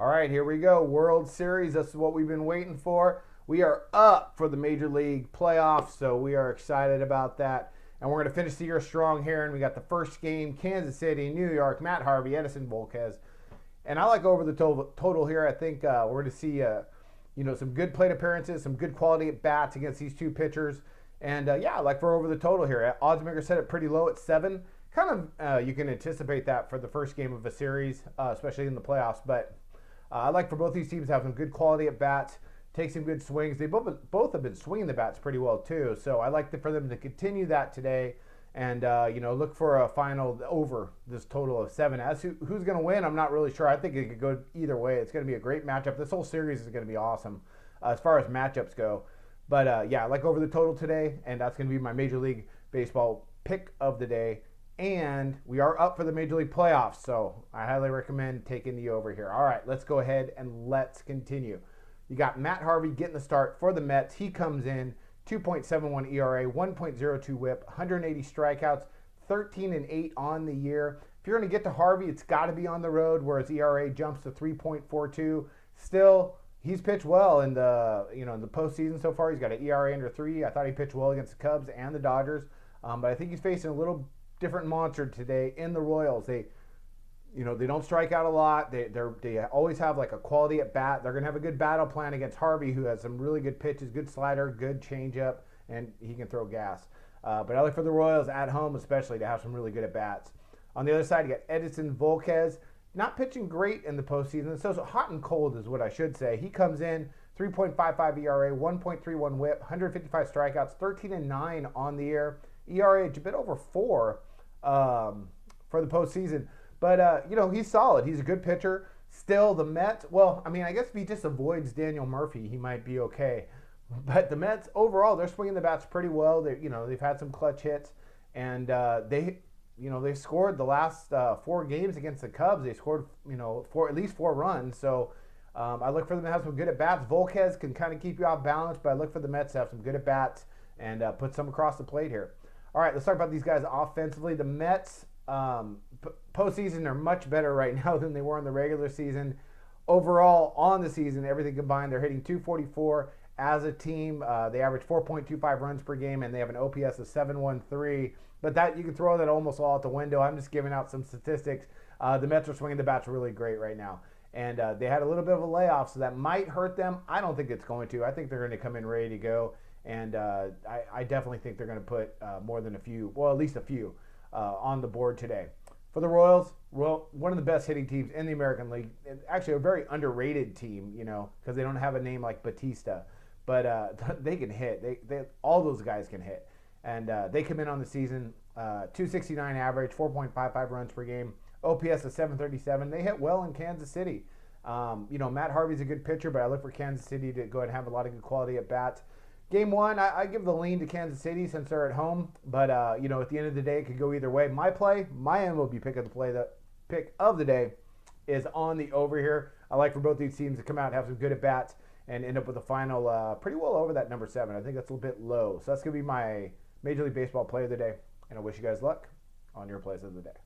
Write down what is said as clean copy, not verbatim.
All right, here we go. World Series. This is what we've been waiting for. We are up for the Major League playoffs, so we are excited about that. And we're going to finish the year strong here. And we got the first game, Kansas City, New York, Matt Harvey, Edinson Volquez. And I like over the total here. I think we're going to see some good plate appearances, some good quality at bats against these two pitchers. And I like for over the total here. Oddsmaker set it pretty low at 7. Kind of you can anticipate that for the first game of a series, especially in the playoffs. But I like for both these teams to have some good quality at bats, take some good swings. They both have been swinging the bats pretty well too. So I like for them to continue that today, and look for a final over this total of 7. As who's going to win, I'm not really sure. I think it could go either way. It's going to be a great matchup. This whole series is going to be awesome as far as matchups go. But I like over the total today, and that's going to be my Major League Baseball pick of the day. And we are up for the Major League playoffs, so I highly recommend taking the over here. All right, let's go ahead and let's continue. You got Matt Harvey getting the start for the Mets. He comes in 2.71 ERA, 1.02 WHIP, 180 strikeouts, 13-8 on the year. If you're going to get to Harvey, it's got to be on the road, where his ERA jumps to 3.42. Still, he's pitched well in the postseason so far. He's got an ERA under 3. I thought he pitched well against the Cubs and the Dodgers, but I think he's facing a little different monster today in the Royals. They don't strike out a lot. They always have like a quality at bat. They're gonna have a good battle plan against Harvey, who has some really good pitches, good slider, good changeup, and he can throw gas. But I look for the Royals at home, especially, to have some really good at bats. On the other side, you got Edinson Volquez, not pitching great in the postseason. So hot and cold is what I should say. He comes in 3.55 ERA, 1.31 WHIP, 155 strikeouts, 13-9 on the year. ERA a bit over 4 for the postseason. But, he's solid. He's a good pitcher. Still, the Mets, I guess if he just avoids Daniel Murphy, he might be okay. But the Mets, overall, they're swinging the bats pretty well. They've had some clutch hits. And they've scored the last 4 games against the Cubs. They scored, at least 4 runs. So I look for them to have some good at-bats. Volquez can kind of keep you off balance, but I look for the Mets to have some good at-bats and put some across the plate here. All right, let's talk about these guys offensively. The Mets, postseason, are much better right now than they were in the regular season. Overall, on the season, everything combined, they're hitting 244 as a team. They average 4.25 runs per game, and they have an OPS of 713. But that, you can throw that almost all out the window. I'm just giving out some statistics. The Mets are swinging the bats really great right now. And they had a little bit of a layoff, so that might hurt them. I don't think it's going to. I think they're going to come in ready to go. And I definitely think they're going to put more than a few, well, at least a few, on the board today. For the Royals, one of the best hitting teams in the American League. Actually, a very underrated team, because they don't have a name like Batista. But they can hit. All those guys can hit. And they come in on the season, 269 average, 4.55 runs per game, OPS of 737. They hit well in Kansas City. Matt Harvey's a good pitcher, but I look for Kansas City to go ahead and have a lot of good quality at bats. Game 1, I give the lean to Kansas City since they're at home. But, at the end of the day, it could go either way. My MLB pick of the day is on the over here. I like for both these teams to come out and have some good at-bats and end up with a final pretty well over that number 7. I think that's a little bit low. So that's going to be my Major League Baseball play of the day. And I wish you guys luck on your plays of the day.